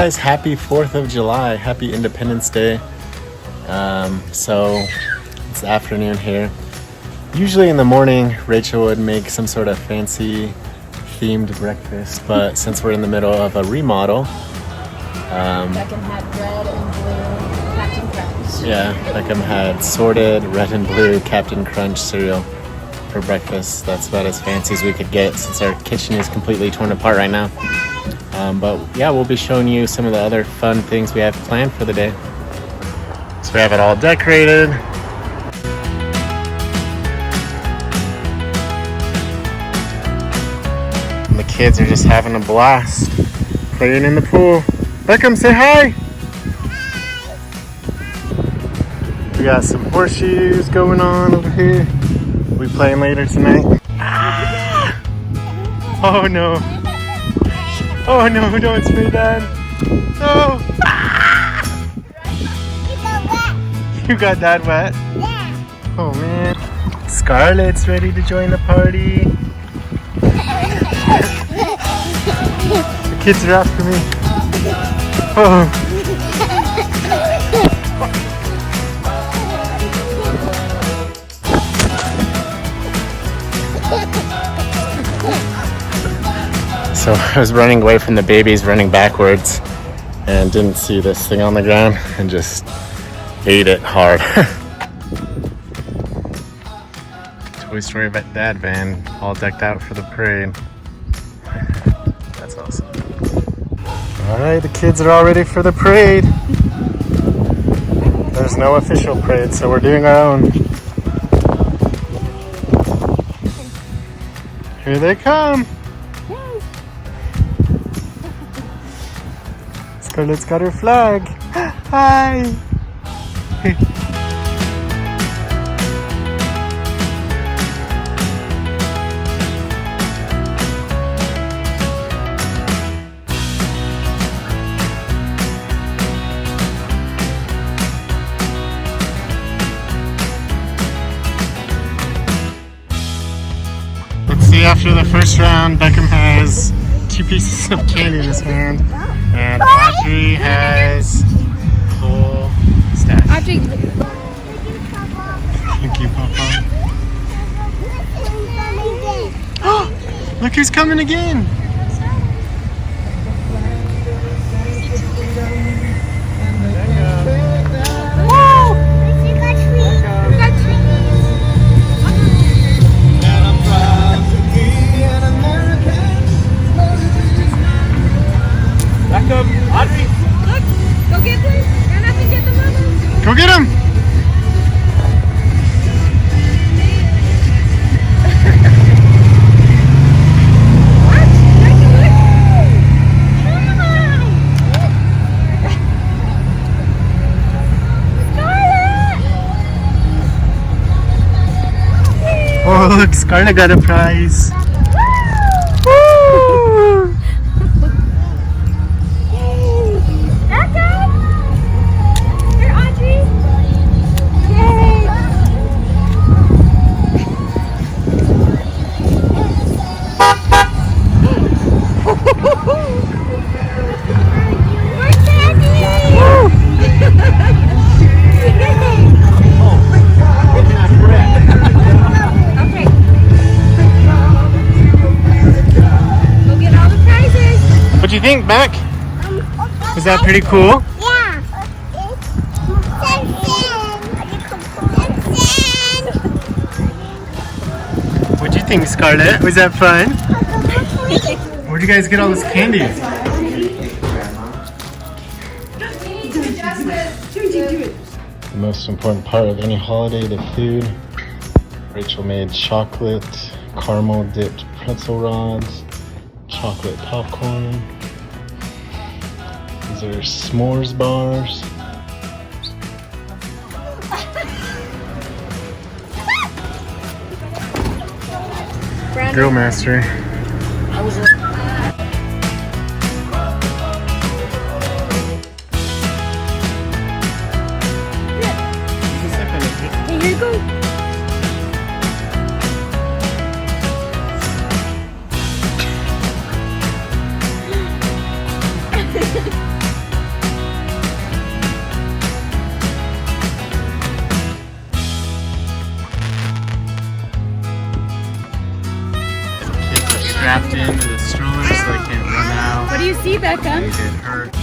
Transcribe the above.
guys, happy 4th of July, happy Independence Day. So it's afternoon here. Usually in the morning Rachel would make some sort of fancy themed breakfast, but since we're in the middle of a remodel, Beckham had red and blue Captain Crunch. Yeah, Beckham had sorted red and blue Captain Crunch cereal for breakfast. That's about as fancy as we could get since our kitchen is completely torn apart right now. But yeah, we'll be showing you some of the other fun things we have planned for the day. So we have it all decorated. And the kids are just having a blast playing in the pool. Beckham, say hi! We got some horseshoes going on over here. We playing later tonight. Ah! Oh no. Oh no, don't spray Dad. No. Ah! You got Dad wet? Yeah. Oh man. Scarlett's ready to join the party. The kids are after me. Oh. So I was running away from the babies, running backwards, and didn't see this thing on the ground and just ate it hard. Toy Story Dad van, all decked out for the parade. That's awesome. All right, the kids are all ready for the parade. There's no official parade, so we're doing our own. Here they come. Scarlett's got her flag. Hi. Let's see, after the first round, Beckham has 2 pieces of candy in his hand. And Audrey has a whole stash. Audrey. Thank you, Papa. Look who's coming again. Go get him! Oh, look, Scarlett got a prize. What do you think, Beck? Is that pretty cool? Yeah. What do you think, Scarlett? Was that fun? Where'd you guys get all this candy? The most important part of any holiday, the food. Rachel made chocolate, caramel dipped pretzel rods, chocolate popcorn. These are s'mores bars. Grill Master. Hey, here you go. see you, Becca. We did her